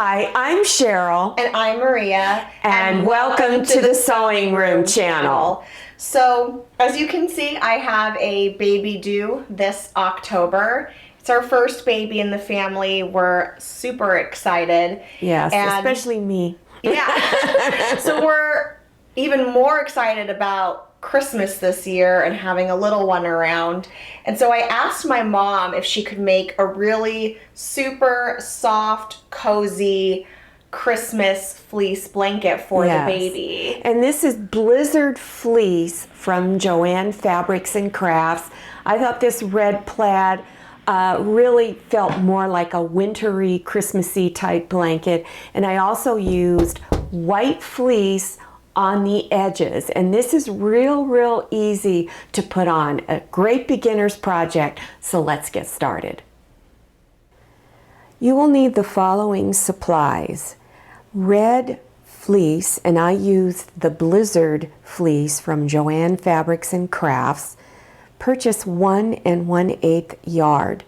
Hi, I'm Cheryl. And I'm Maria. And welcome to the Sewing Room channel. So, as you can see, I have a baby due this October. It's our first baby in the family. We're super excited. Yes, especially me. Yeah. So we're even more excited about Christmas this year and having a little one around. And so I asked my mom if she could make a really super soft, cozy Christmas fleece blanket for the baby. And this is Blizzard Fleece from Joann Fabrics and Crafts. I thought this red plaid really felt more like a wintry, Christmassy type blanket. And I also used white fleece on the edges. And this is real easy to put on. A great beginner's project. So let's get started. You will need the following supplies. Red fleece, and I used the Blizzard fleece from Joann Fabrics and Crafts. Purchase 1 1/8 yard.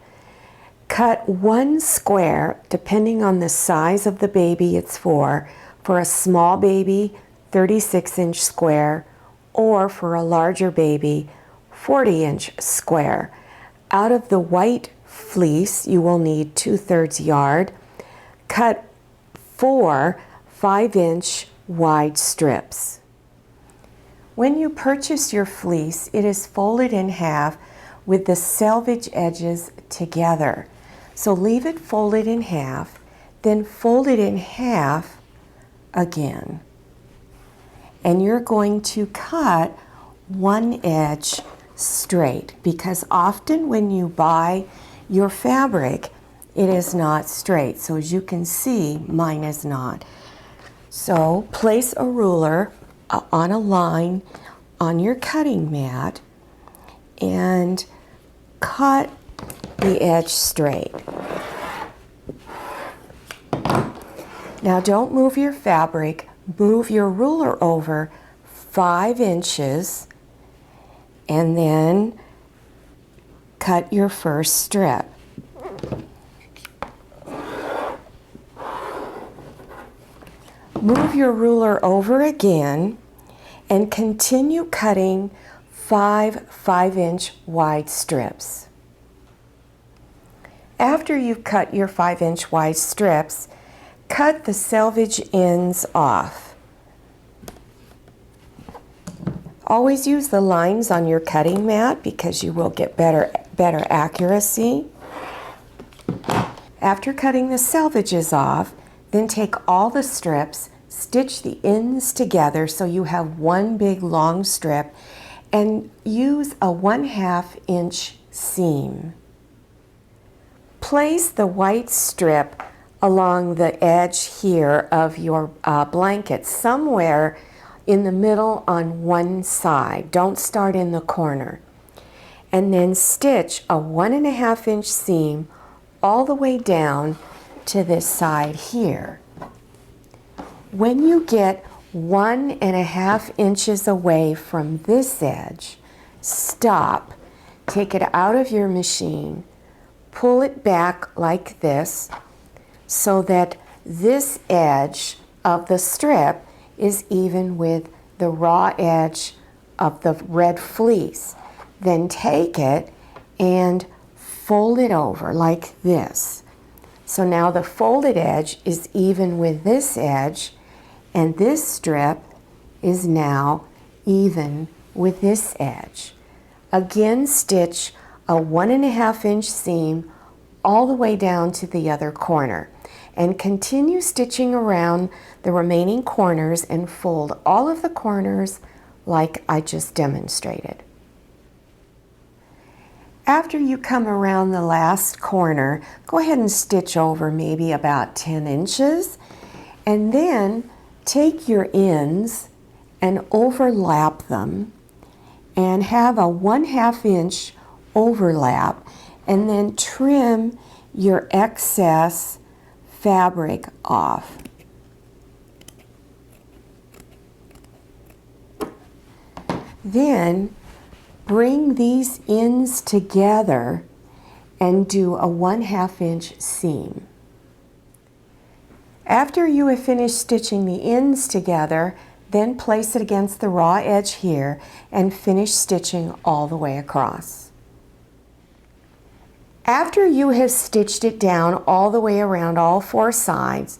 Cut 1 square, depending on the size of the baby it's for a small baby, 36-inch square, or for a larger baby, 40-inch square. Out of the white fleece, you will need 2/3 yard. Cut 4 5-inch wide strips. When you purchase your fleece, it is folded in half with the selvage edges together. So leave it folded in half, then fold it in half again. And you're going to cut one edge straight, because often when you buy your fabric, it is not straight. So as you can see, mine is not. So place a ruler on a line on your cutting mat and cut the edge straight. Now don't move your fabric, move your ruler over 5 inches and then cut your first strip. Move your ruler over again and continue cutting 5 5-inch wide strips. After you've cut your 5-inch wide strips, cut the selvage ends off. Always use the lines on your cutting mat because you will get better accuracy. After cutting the selvages off, then take all the strips, stitch the ends together so you have one big long strip, and use a 1/2 inch seam. Place the white strip along the edge here of your blanket, somewhere in the middle on one side. Don't start in the corner. And then stitch a 1.5 inch seam all the way down to this side here. When you get 1.5 inches away from this edge, stop, take it out of your machine, pull it back like this so that this edge of the strip is even with the raw edge of the red fleece. Then take it and fold it over like this. So now the folded edge is even with this edge, and this strip is now even with this edge. Again, stitch a 1.5 inch seam all the way down to the other corner, and continue stitching around the remaining corners and fold all of the corners like I just demonstrated. After you come around the last corner, go ahead and stitch over maybe about 10 inches, and then take your ends and overlap them and have a 1/2 inch overlap, and then trim your excess fabric off. Then bring these ends together and do a 1/2 inch seam. After you have finished stitching the ends together, then place it against the raw edge here and finish stitching all the way across. After you have stitched it down all the way around all 4 sides,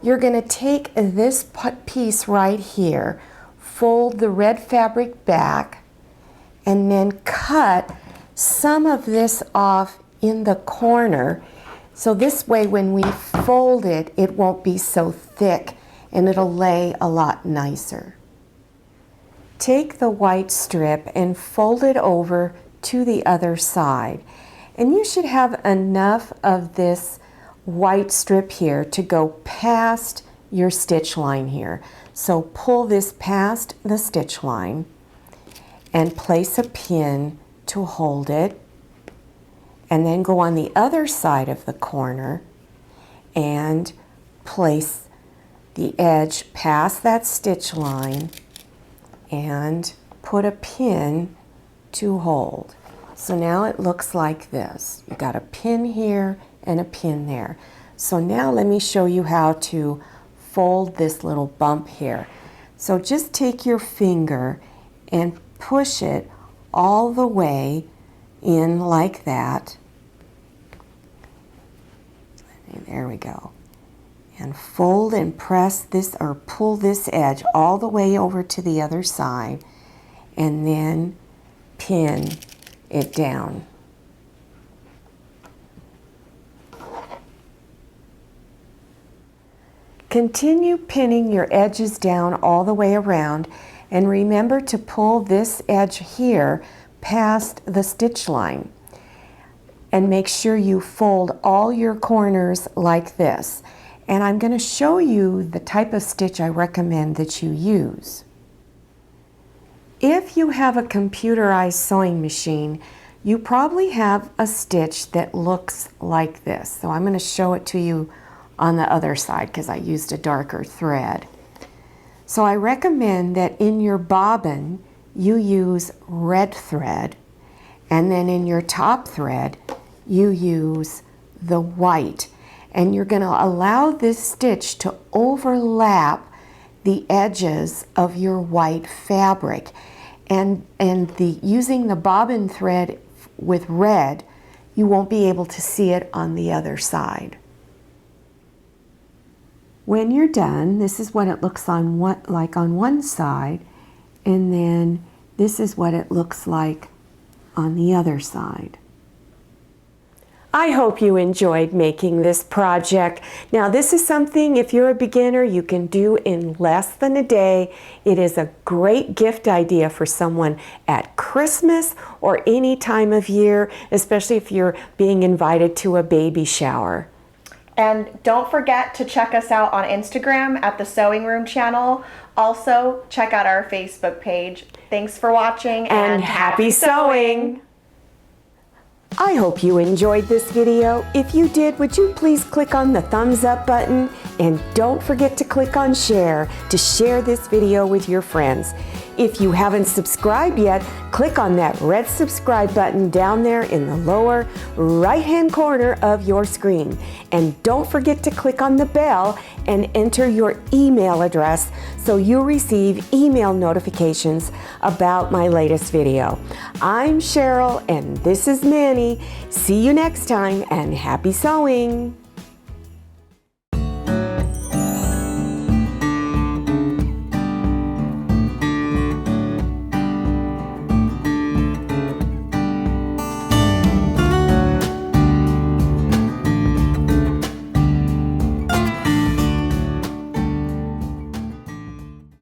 you're going to take this piece right here, fold the red fabric back, and then cut some of this off in the corner. So this way when we fold it, it won't be so thick and it'll lay a lot nicer. Take the white strip and fold it over to the other side. And you should have enough of this white strip here to go past your stitch line here. So pull this past the stitch line and place a pin to hold it, and then go on the other side of the corner and place the edge past that stitch line and put a pin to hold. So now it looks like this. You got a pin here and a pin there. So now let me show you how to fold this little bump here. So just take your finger and push it all the way in like that. There we go. And fold and press this, or pull this edge all the way over to the other side, and then pin it down. Continue pinning your edges down all the way around, and remember to pull this edge here past the stitch line. And make sure you fold all your corners like this. And I'm going to show you the type of stitch I recommend that you use. If you have a computerized sewing machine, you probably have a stitch that looks like this. So I'm going to show it to you on the other side because I used a darker thread. So I recommend that in your bobbin you use red thread, and then in your top thread you use the white. And you're going to allow this stitch to overlap the edges of your white fabric. And using the bobbin thread with red, you won't be able to see it on the other side. When you're done, this is what it looks like on one side, and then this is what it looks like on the other side. I hope you enjoyed making this project. Now this is something, if you're a beginner, you can do in less than a day. It is a great gift idea for someone at Christmas or any time of year, especially if you're being invited to a baby shower. And don't forget to check us out on Instagram at the Sewing Room channel. Also, check out our Facebook page. Thanks for watching, and happy sewing! I hope you enjoyed this video. If you did, would you please click on the thumbs up button, and don't forget to click on share to share this video with your friends. If you haven't subscribed yet, click on that red subscribe button down there in the lower right-hand corner of your screen. And don't forget to click on the bell and enter your email address so you'll receive email notifications about my latest video. I'm Cheryl and this is Manny. See you next time, and happy sewing!